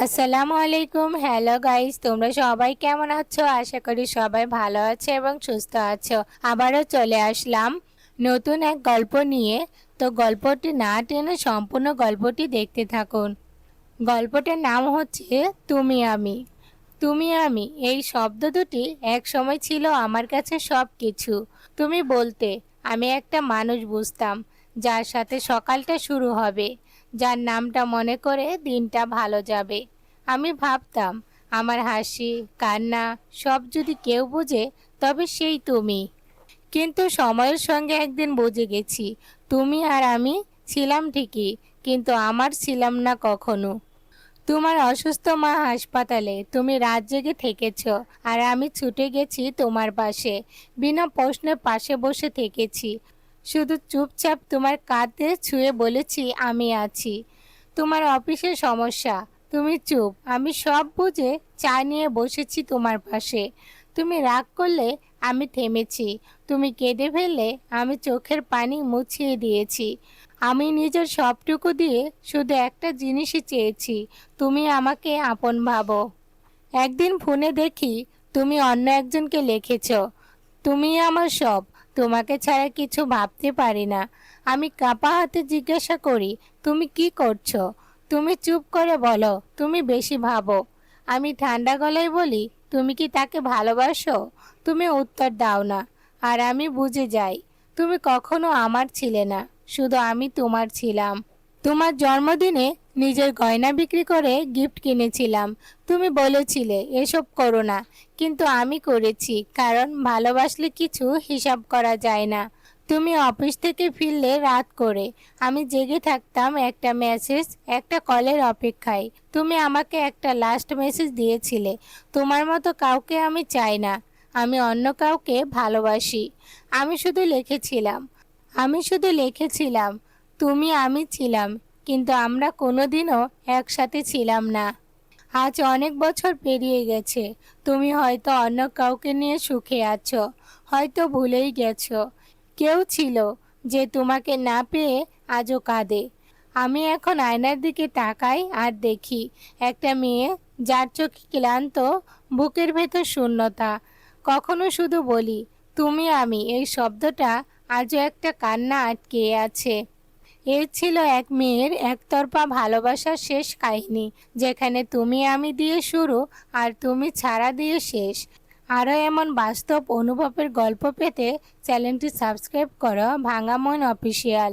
আসসালামু আলাইকুম। Hello guys, তোমরা সবাই কেমন আছো? আশা করি সবাই ভালো আছে এবং সুস্থ আছো। আবারও চলে আসলাম নতুন এক গল্প নিয়ে। তো গল্পটি না টেনে সম্পূর্ণ গল্পটি দেখতে থাকুন। গল্পটার নাম হচ্ছে তুমি আমি। তুমি আমি এই শব্দ দুটি এক সময় ছিল আমার কাছে সব কিছু। তুমি বলতে আমি একটা মানুষ বুঝতাম, যার সাথে সকালটা শুরু হবে, যার নামটা মনে করে দিনটা ভালো যাবে। আমি ভাবতাম আমার হাসি কান্না সব যদি কেউ বোঝে তবে সেই তুমি। কিন্তু সময়ের সঙ্গে একদিন বুঝে গেছি, তুমি আর আমি ছিলাম ঠিকই, কিন্তু আমার ছিলাম না কখনো। তোমার অসুস্থ মা হাসপাতালে, তুমি রাত জেগে থেকেছ, আর আমি ছুটে গেছি তোমার পাশে। বিনা প্রশ্নে পাশে বসে থেকেছি, শুধু চুপচাপ তোমার কাঁধে ছুঁয়ে বলেছি আমি আছি। তোমার অফিসের সমস্যা, তুমি চুপ, আমি সব বুঝে চা নিয়ে বসেছি তোমার পাশে। তুমি রাগ করলে আমি থেমেছি, তুমি কেঁদে ফেললে আমি চোখের পানি মুছিয়ে দিয়েছি। আমি নিজের সবটুকু দিয়ে শুধু একটা জিনিসই চেয়েছি, তুমি আমাকে আপন ভাবো। একদিন ফোনে দেখি তুমি অন্য একজনকে লিখেছ, তুমি আমার সব, তোমাকে ছাড়া কিছু ভাবতে পারি না। আমি কাঁপা হাতে জিজ্ঞাসা করি, তুমি কি করছো? তুমি চুপ করে বলো, তুমি বেশি ভাবো। আমি ঠান্ডা গলায় বলি, তুমি কি তাকে ভালোবাসো? তুমি উত্তর দাও না, আর আমি বুঝে যাই তুমি কখনো আমার ছিলে না, শুধু আমি তোমার ছিলাম। তোমার জন্মদিনে নিজের গয়না বিক্রি করে গিফট কিনেছিলাম। তুমি বলেছিলে এসব করো না, কিন্তু আমি করেছি, কারণ ভালোবাসলে কিছু হিসাব করা যায় না। তুমি অফিস থেকে ফিরলে রাত করে, আমি জেগে থাকতাম একটা মেসেজ একটা কলের অপেক্ষায়। তুমি আমাকে একটা লাস্ট মেসেজ দিয়েছিলে, তোমার মতো কাউকে আমি চাই না, আমি অন্য কাউকে ভালোবাসি। আমি শুধু লিখেছিলাম, আমি শুধু লিখেছিলাম, তুমি আমি ছিলাম, কিন্তু আমরা কোনোদিনও একসাথে ছিলাম না। আজ অনেক বছর পেরিয়ে গেছে, তুমি হয়তো অন্য কাউকে নিয়ে সুখে আছো, হয়তো ভুলেই গেছো কেউ ছিল যে তোমাকে না পেয়ে আজও কাঁদে। আমি এখন আয়নার দিকে তাকাই আর দেখি একটা মেয়ে, যার চোখে ক্লান্ত, বুকের ভেতর শূন্যতা। কখনো শুধু বলি তুমি আমি, এই শব্দটা আজও একটা কান্না আটকে আছে। এ ছিল এক মেয়ের একতরফা ভালোবাসার শেষ কাহিনী, যেখানে তুমি আমি দিয়ে শুরু আর তুমি ছাড়া দিয়ে শেষ। আরও এমন বাস্তব অনুভবের গল্প পেতে চ্যানেলটি সাবস্ক্রাইব করো ভাঙা মন অফিসিয়াল।